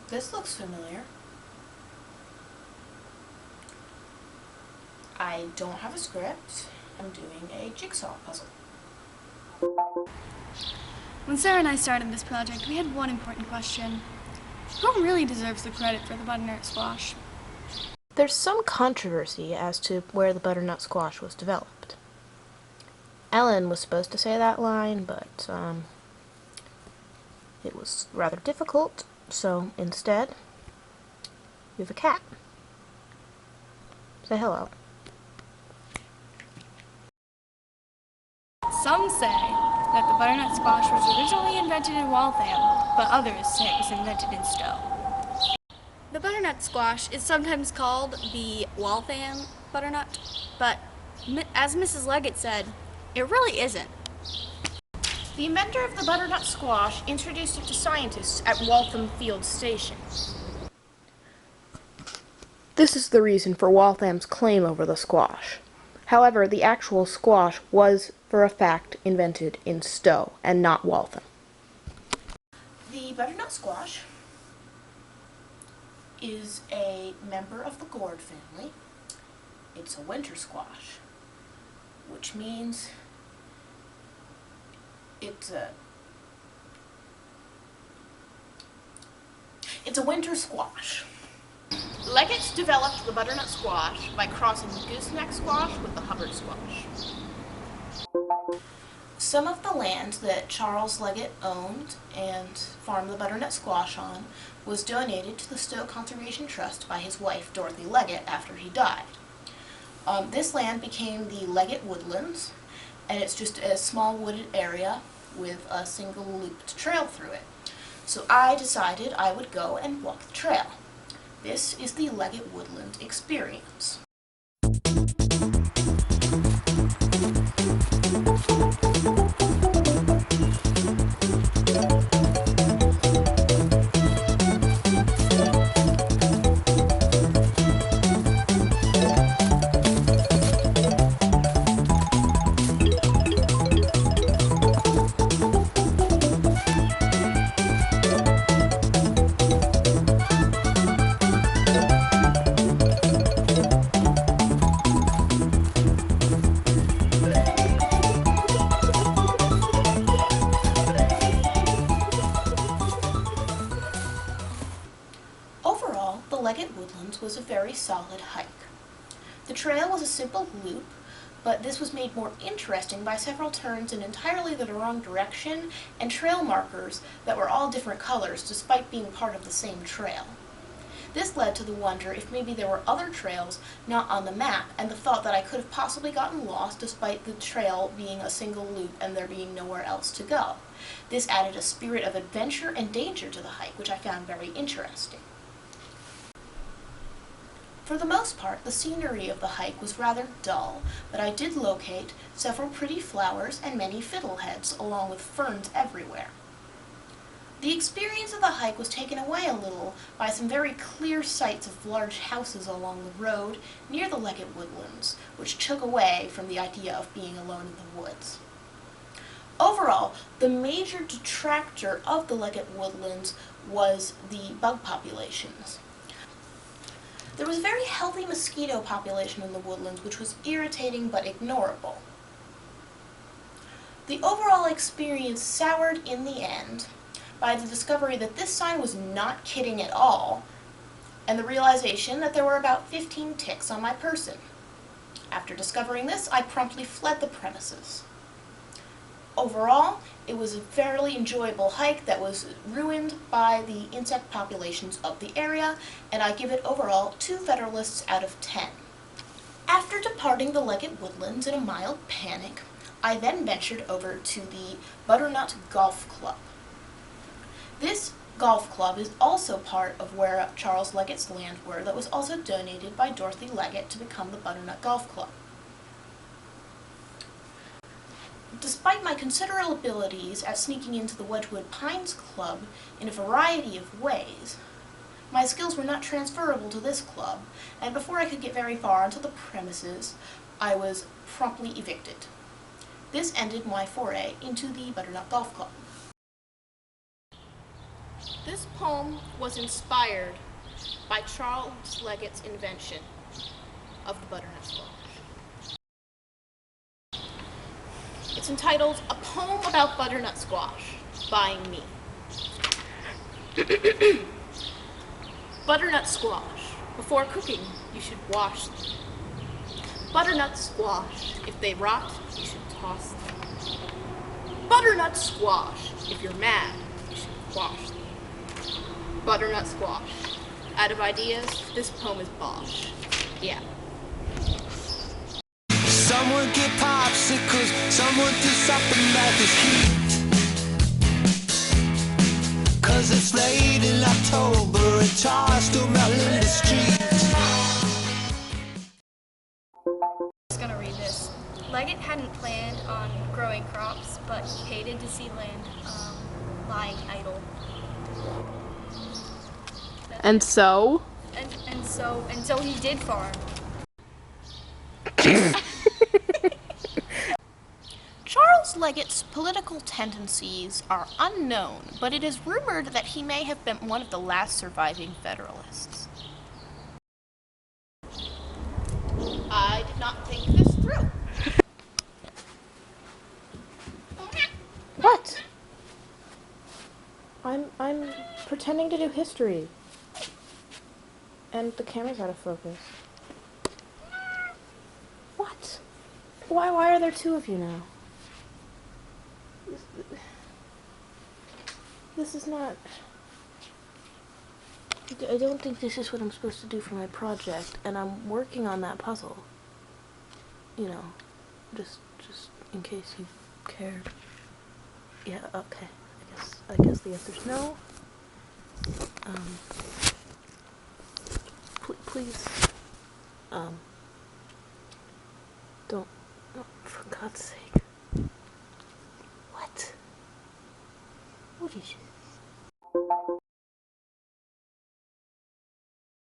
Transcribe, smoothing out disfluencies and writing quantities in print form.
This looks familiar. I don't have a script. I'm doing a jigsaw puzzle. When Sarah and I started this project, we had one important question. Who really deserves the credit for the butternut squash? There's some controversy as to where the butternut squash was developed. Ellen was supposed to say that line, but it was rather difficult, so instead, we have a cat. Say hello. Some say that the butternut squash was originally invented in Waltham, but others say it was invented in Stowe. The butternut squash is sometimes called the Waltham butternut, but as Mrs. Leggett said, it really isn't. The inventor of the butternut squash introduced it to scientists at Waltham Field Station. This is the reason for Waltham's claim over the squash. However, the actual squash was, for a fact, invented in Stowe and not Waltham. The butternut squash is a member of the gourd family. It's a winter squash, which means it's a winter squash. Leggett's developed the butternut squash by crossing the gooseneck squash with the Hubbard squash. Some of the land that Charles Leggett owned and farmed the butternut squash on was donated to the Stowe Conservation Trust by his wife, Dorothy Leggett, after he died. This land became the Leggett Woodlands, and it's just a small wooded area with a single looped trail through it. So I decided I would go and walk the trail. This is the Leggett Woodland experience. Overall, the Leggett Woodlands was a very solid hike. The trail was a simple loop, but this was made more interesting by several turns in entirely the wrong direction and trail markers that were all different colors despite being part of the same trail. This led to the wonder if maybe there were other trails not on the map, and the thought that I could have possibly gotten lost despite the trail being a single loop and there being nowhere else to go. This added a spirit of adventure and danger to the hike, which I found very interesting. For the most part, the scenery of the hike was rather dull, but I did locate several pretty flowers and many fiddleheads, along with ferns everywhere. The experience of the hike was taken away a little by some very clear sights of large houses along the road near the Leggett Woodlands, which took away from the idea of being alone in the woods. Overall, the major detractor of the Leggett Woodlands was the bug populations. There was a very healthy mosquito population in the woodlands, which was irritating but ignorable. The overall experience soured in the end by the discovery that this sign was not kidding at all, and the realization that there were about 15 ticks on my person. After discovering this, I promptly fled the premises. Overall, it was a fairly enjoyable hike that was ruined by the insect populations of the area, and I give it overall 2 Federalists out of 10. After departing the Leggett Woodlands in a mild panic, I then ventured over to the Butternut Golf Club. This golf club is also part of where Charles Leggett's land were that was also donated by Dorothy Leggett to become the Butternut Golf Club. Despite my considerable abilities at sneaking into the Wedgwood Pines Club in a variety of ways, my skills were not transferable to this club, and before I could get very far onto the premises, I was promptly evicted. This ended my foray into the Butternut Golf Club. This poem was inspired by Charles Leggett's invention of the butternut squash. It's entitled A Poem About Butternut Squash by me. Butternut squash. Before cooking, you should wash them. Butternut squash. If they rot, you should toss them. Butternut squash. If you're mad, you should quash them. Butternut squash. Out of ideas, this poem is bosh. Yeah. Someone get popsicles, someone do something about this heat. 'Cause it's late in October and tars still melting in the streets. I'm just gonna read this. Leggett hadn't planned on growing crops, but he hated to see land lying idle. And so? And so he did farm. Charles Leggett's political tendencies are unknown, but it is rumored that he may have been one of the last surviving Federalists. I did not think this through. What? I'm pretending to do history. And the camera's out of focus. What? Why are there two of you now? This is not... I don't think this is what I'm supposed to do for my project, and I'm working on that puzzle. You know, just in case you cared. Yeah, okay. I guess the answer's no. Please, don't, oh, for God's sake. What is it?